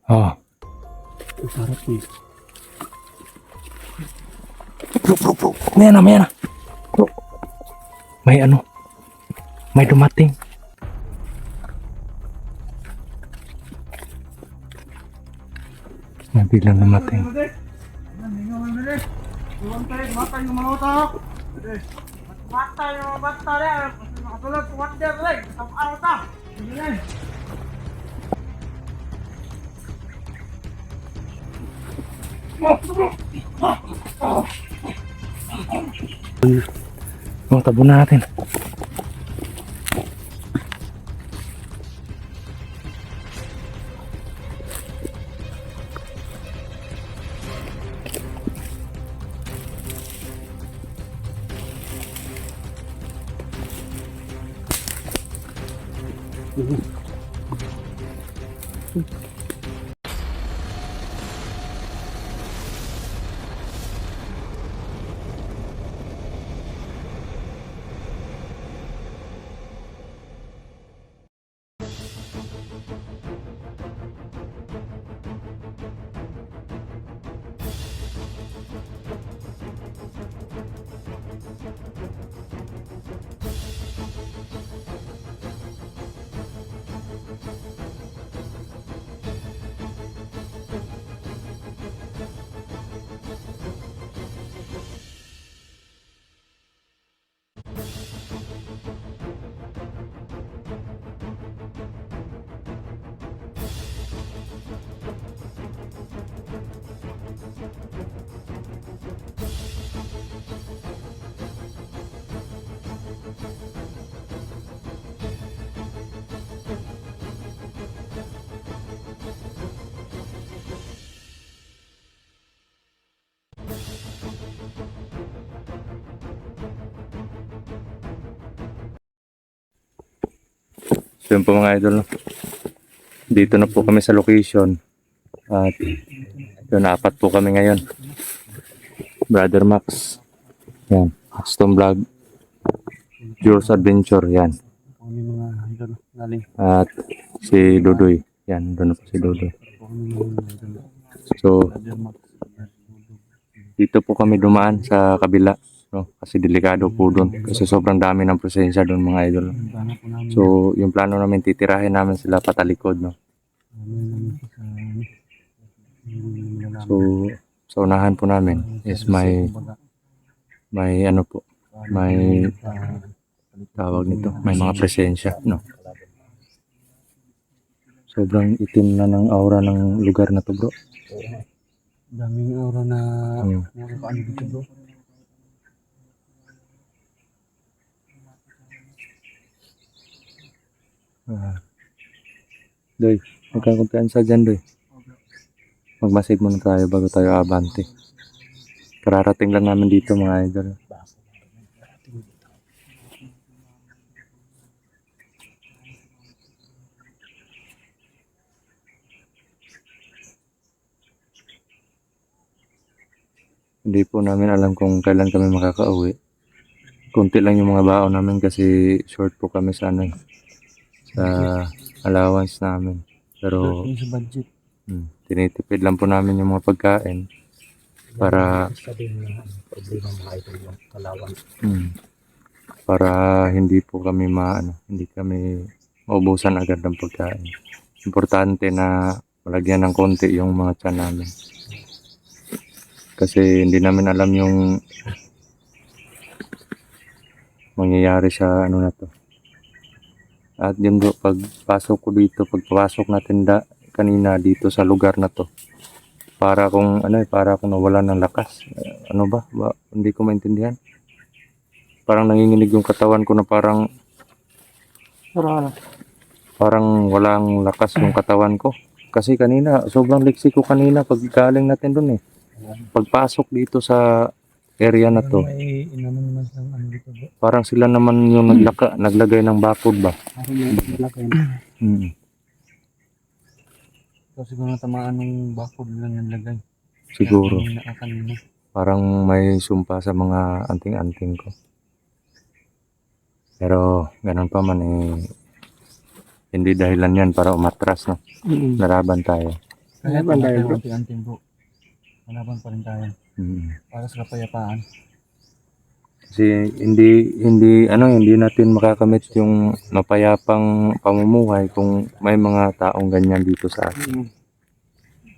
Oh. Ang sarap eh. Bro. May na. Bro. May ano. May dumating. May biglang dumating. Mata yung mga utak. Mata yung bata rin. Nakatulad sa wonder rin. Sa araw ta. Oh, tabon na natin. So yun po mga idol, no? Dito na po kami sa location. At yun, 4 po kami ngayon. Brother Max. Yan. Custom Vlog. Jules Adventure. Yan. Kami mga idol. Galing. At si Dudoy. Yan. Doon na po si Dudoy. So, dito po kami dumaan sa kabila. No? Kasi delikado po doon. Kasi sobrang dami ng presensya doon mga idol. So, yung plano namin, titirahin namin sila patalikod. No? So, sa unahan po namin is may ano po, may tawag nito, may mga presensya. No? Sobrang itim na ng aura ng lugar na to, bro. Daming aura na nakakaano dito bro. Doy, magkakumpiyansa dyan, Doy. Magmasid muna tayo bago tayo abante. Kararating lang namin dito mga idol. Hindi po namin alam kung kailan kami makakauwi. Kunti lang yung mga baon namin kasi short po kami sa ano, sa allowance namin. Pero Sa budget. tinitipid lang po namin yung mga pagkain para para hindi po kami hindi kami maubusan agad ng pagkain. Importante na malagyan ng konti yung mga tiyan namin. Kasi hindi namin alam yung mangyayari sa ano na to. At yun bro, pagpasok ko dito, pagpasok natin kanina dito sa lugar na to, para kung para akong nawalan ng lakas. Ano ba? Hindi ko maintindihan. Parang nanginginig yung katawan ko na parang walang lakas yung katawan ko. Kasi kanina, sobrang liksi ko kanina pag galing natin dun eh. Pagpasok dito sa area na to, May inano naman silang ano dito bro. parang sila naman yung naglagay ng bakod ba? Ako yung malaki. Kasi kung natamaan ng bakod lang yung lagay. Siguro. Kanina. Parang may sumpa sa mga anting-anting ko. Pero ganun pa man hindi dahilan yan para umatras, no? Laraban tayo. Laban tayo, bro. Anting bro. Malaban pa rin tayo. Para sa kapayapaan. Kasi hindi natin makakamit yung mapayapang pamumuhay kung may mga taong ganyan dito sa atin.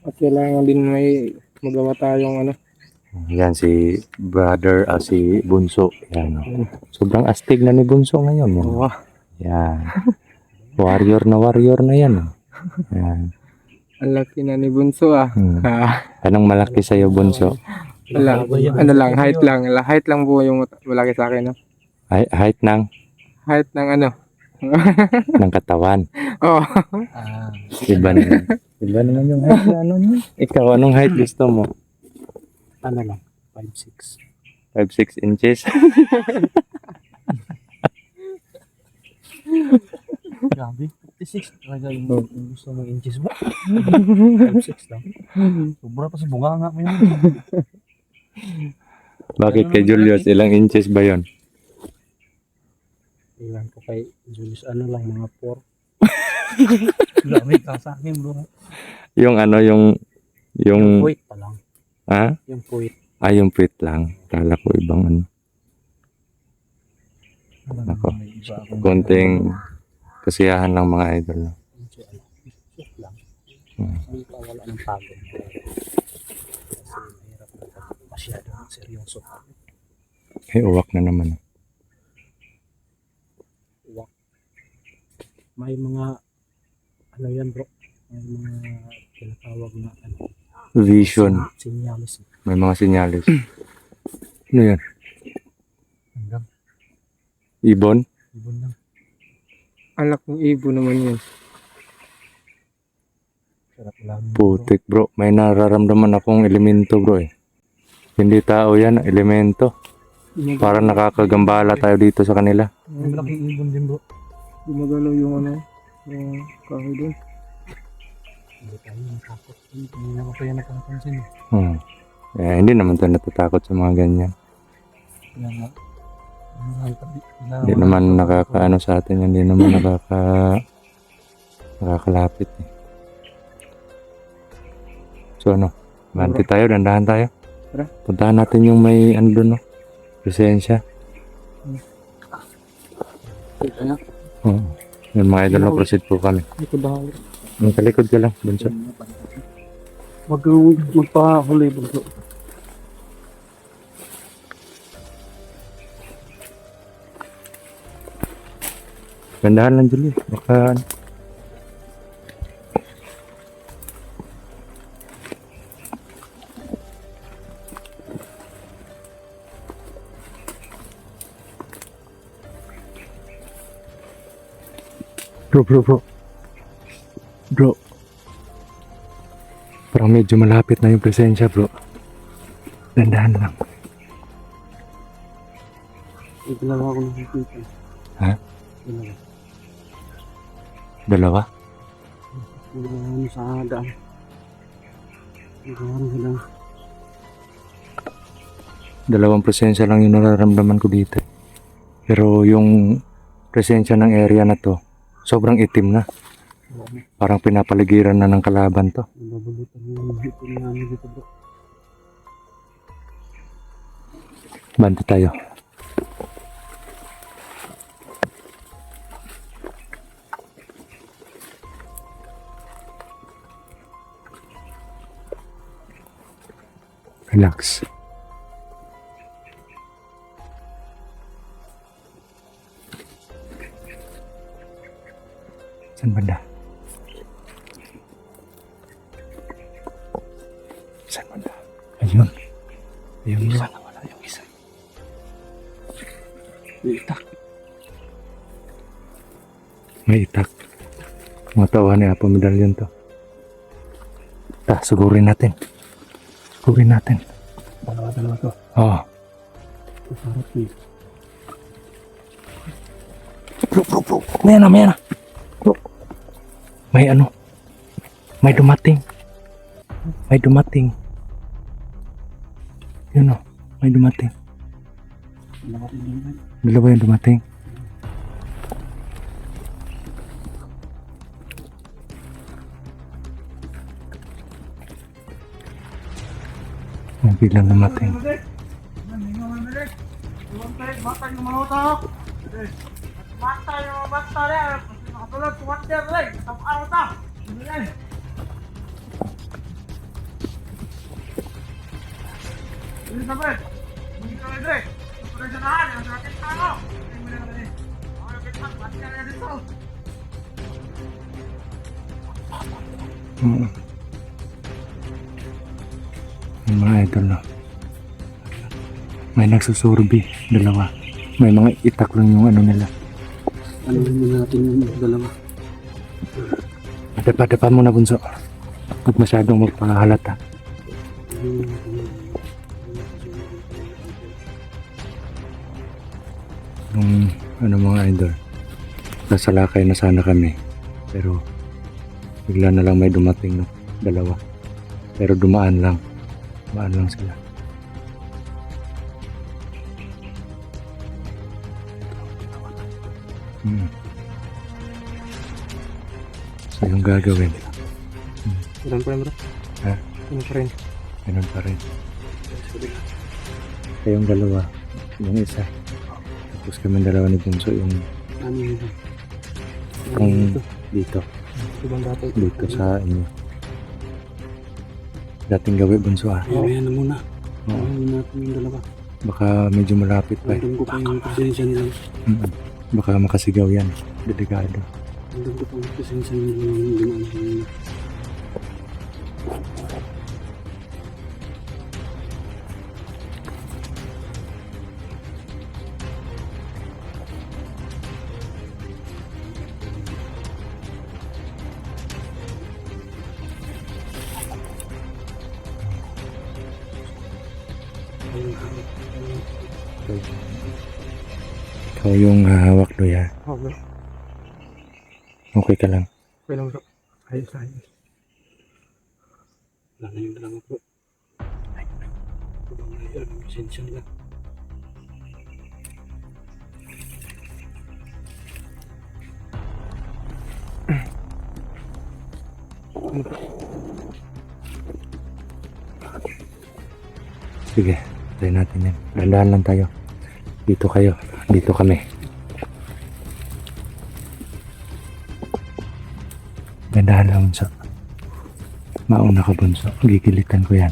At kailangan din may magawa tayong ano. Yan si brother, si Bunso. Yan. Sobrang astig na ni Bunso ngayon. Yan. Wah. Yan. Warrior na yan. Yan. Ang laki na ni Bunso ah. Anong malaki sa'yo, Bunso? Ano lang, height lang. Height lang po yung malaki sa akin. No? Height ng Height ng ano. ng katawan. Oh. Iba naman. Iba naman yung height na ano mo. Ikaw, anong height gusto mo? Ano lang? 5'6". 5'6 inches? Grabe. 56 talaga yung gusto mong inches ba? 5'6 lang. Sobra pa sa bunganga mo yun. Bakit kay Julius, ilang inches ba yon? Ilan ko kay Julius, ano lang, mga 4. Grabe ka sa akin bro. Yung ano, yung Puwit pa lang. ha? Yung puwit. Yung feet lang. Kala ko ibang ano. Ako. Konting kasiyahan lang mga idol. No? Shoot lang. Hmm. Hindi pa wala ng pagod. Kasi mahirap na pag masyadong seryoso. Uwak na naman. May mga ano yan bro, may mga tinatawag na ano, Vision. sinyalis. May mga sinyalis. Ano yan? Hanggang Ibon? ibon lang. Anak ng ibo naman yun. Sarap lang. Putik bro. May nararamdaman akong elemento bro eh. Hindi tao yan, elemento. Para nakakagambala tayo dito sa kanila. May malaking ibon din bro. Gumagalaw yung ano. Yung kahoy doon. Hindi tayo natakot. Hindi naman tayo nakapansin. Hindi naman tayo natatakot sa mga ganyan. Kaya nga. Hindi naman nakakaano sa atin. Hindi naman nakakalapit eh. So ano? Manti tayo, dandahan tayo. Tara. Puntahan natin yung may ano doon no? Presensya. Yung mga idol na proceed po kami. Ito dahil. Magkalikod ka lang, Bunso. Magpahuli bro. Gandahan lang, Julie. Baka ano. Bro. Parang medyo malapit na yung presensya, bro. Dandahan lang. Dalawa ako nakikita. Ha? Dalawa. Dalawa? Ano sa daan. Dalawang presensya lang yung nararamdaman ko dito. Pero yung presensya ng area na to, sobrang itim na. Parang pinapaligiran na ng kalaban to. Nabulutan yung hipon namin dito bro. Bante tayo. Relax. Saan banda? Saan banda? Ayun. Ayun bro. Sana wala yung isa. Itak. May itak. Mga tawa ni Apo medalyon to. Sugurin natin. Sugurin natin. Dalawa to. Oo. Sarap eh. Bro. May na. Bro. May ano. May dumating. Yun o. May dumating. Dalawa yung dumating. Yan, biglang dumating. Matay yung mga utak. Matay yung mga bata rin. Nakatulad sa water rin. Isang araw ta. Elizabeth, hindi ka rin rin. Ito rin sa nahan. Ang sakit tao. Hindi mo na rin. Ang sakit tao. Mati ka rin dito. Yung mga idol na. May nagsusurbi, dalawa. May mga itak lang yung ano nila. Ano natin yung dalawa? Dapa mo na bunso. Huwag masyadong magpahalata. Yung ano mga idol. Nasa lakay na sana kami. Pero bigla na lang may dumating no, dalawa. Pero dumaan lang. Dumaan lang sila. So yung gagawin. Ganun pa rin bro? Ha? Ganun pa rin. Ganun pa rin. Kayong dalawa. Yung isa. Tapos kami dalawa ni Bunso yung Ano yun? kung dito. Ibang dati. Dito sa inyo. Dating gawi Bunso ah. Ayan na muna. Oo. Ano natin yung dalawa? Baka medyo malapit pa eh. Andun ko pa yung presensya nila. Baka makasigaw yan. Delikado. Andun ko pa yung presensya nila yung dumaan kanina. Ikaw yung hahawak do ya. Oh bro. Okay ka lang. Okay lang bro. Ayos. Wala na yung dalawa bro. Ibang na yun. Ang presensya nila. Sige, tayo natin yan. Dahan lang tayo. Dito kayo. Dito kami. Dahan lang Bunso. Mauna ka Bunso. Gigilitan ko yan.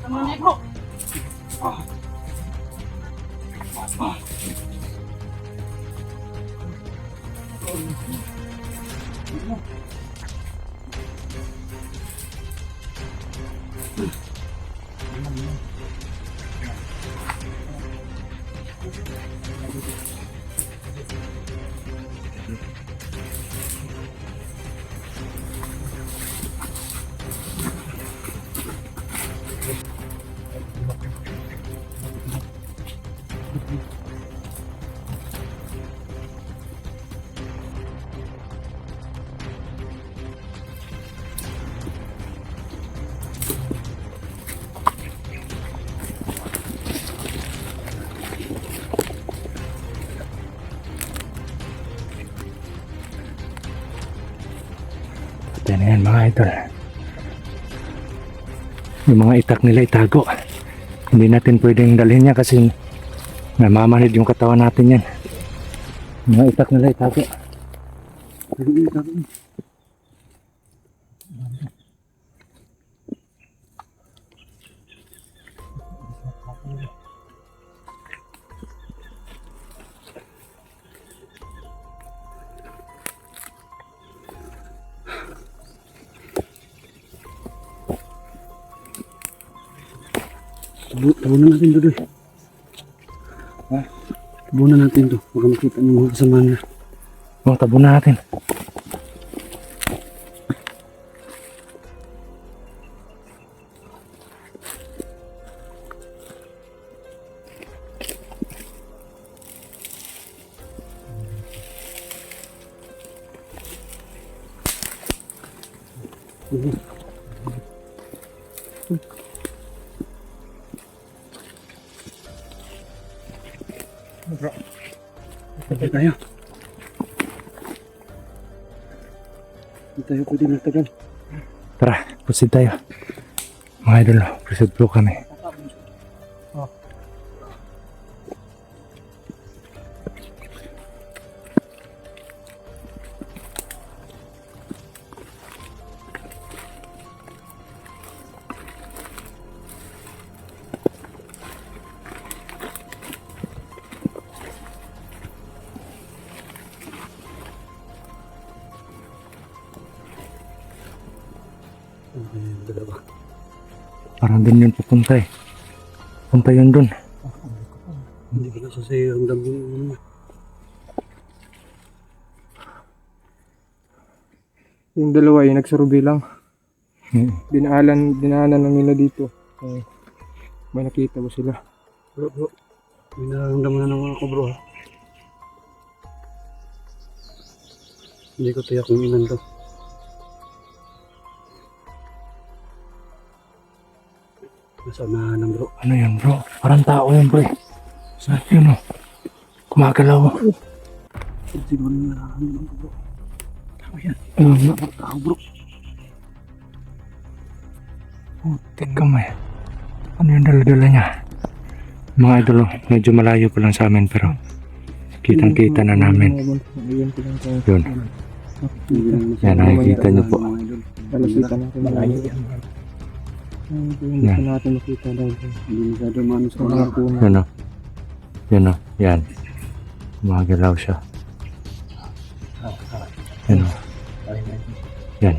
Ano na bro? Yan na yan mga idol. Yung mga itak nila itago. Hindi natin pwedeng dalhin niya kasi namamanid yung katawan natin yan. Mga itak nila itago. Tabunan natin to, Doy. Ha? Tabunan natin to. Baka makita ng mga kasama na. Oh, tabunan natin. Tagal tayo. Hindi tayo pwede nagtagal. Tara, proceed tayo. Mga idol, proceed po kami. Dalawa. Parang dun yun pupunta eh. Punta yun dun. Hindi ko nasa sa'yo ang dami ng ano. Yung dalawa yung nagsarubi lang. Hmm. Dinaanan lang nila dito. May nakita mo sila? Bro, may nararamdaman na naman ako, bro, ha. Hindi ko tiyak kung ilan to. Nasa unahan ng bro. Ano yan bro? Parang tao yan bro eh. Saan yun oh? Kumagalaw oh. Siguro na nararamdaman ko, bro. Tao yan. Tao, bro. Putik kamay. Ano yung dala-dala niya? Mga idol oh, medyo malayo pa lang sa amin pero kitang-kita na namin. Yun. Yan, nakikita niyo po. Nakikita natin malayo. Hindi Yan. pa natin makita dahil Hindi masyado manos sa ko mga na. puno. Yun oh. Yun oh. Yan. Kumagalaw siya. Yan oh. Yan.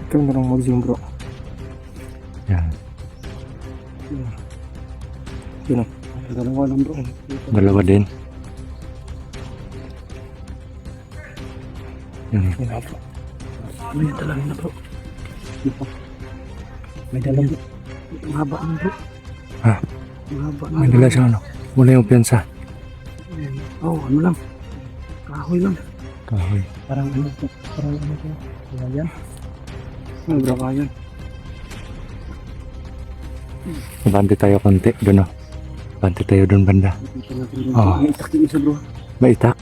Ikaw na lang mag-zoom bro. Yan. Yun o. Dalawa lang, bro. Dalawa din. Yan. Yun o bro. May dala na, bro. May dala, bro. Mahaba na, bro. Ha? Mahaba na. May dala siya ano. Wala yung piyansa. Oh, ano lang. Kahoy lang. Kahoy. Parang ano to? Parang ano to? Kawayan. Ano, bro, kawayan. Bante tayo konti. Doon oh. Bante tayo doon banda. Nakita natin doon. Oo. May itak yung isa, bro. Maitak.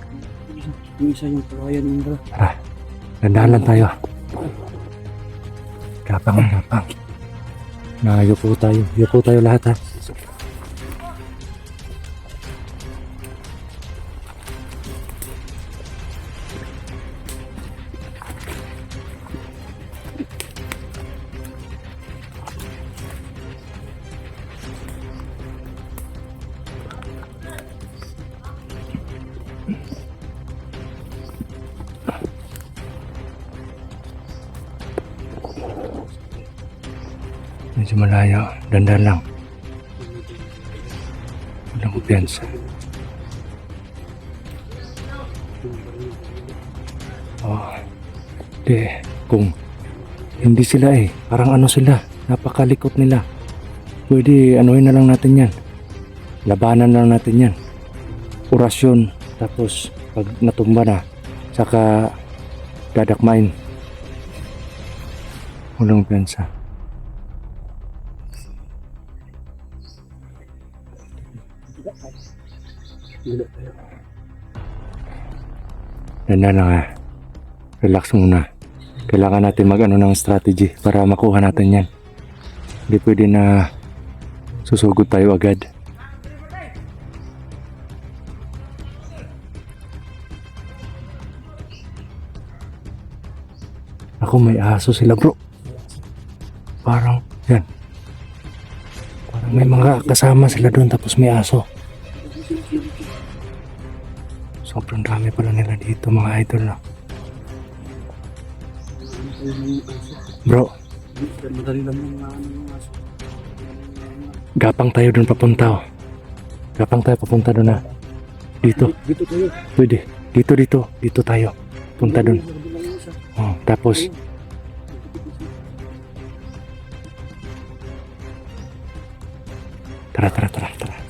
Yung isa yung kawayan yung bro. Tara. Dandahan lang tayo. Gapang. Yuko tayo. Yuko tayo lahat ha. Medyo malayo. Dandahan lang. Walang kumpiyansa. Oh. Di. Kung hindi sila eh. Parang ano sila. Napakalikot nila. Pwede anuhin na lang natin yan. Labanan lang natin yan. Orasyon. Tapos pag natumba na. Saka dadakmain. Walang kumpiyansa. Ganda lang ha. Relax muna. Kailangan natin mag-ano ng strategy para makuha natin yan. Hindi pwede na susugod tayo agad. Ako may aso sila bro. Parang yan. Parang may mga kasama sila doon tapos may aso. Sobrang dami pala nila dito mga idol na. Bro, Madali lang yung mga ano yung aso. Gapang tayo doon papunta oh. Gapang tayo papunta doon na. Dito. Dito tayo. Pwede. Dito tayo. Punta doon. Oh, tapos tara.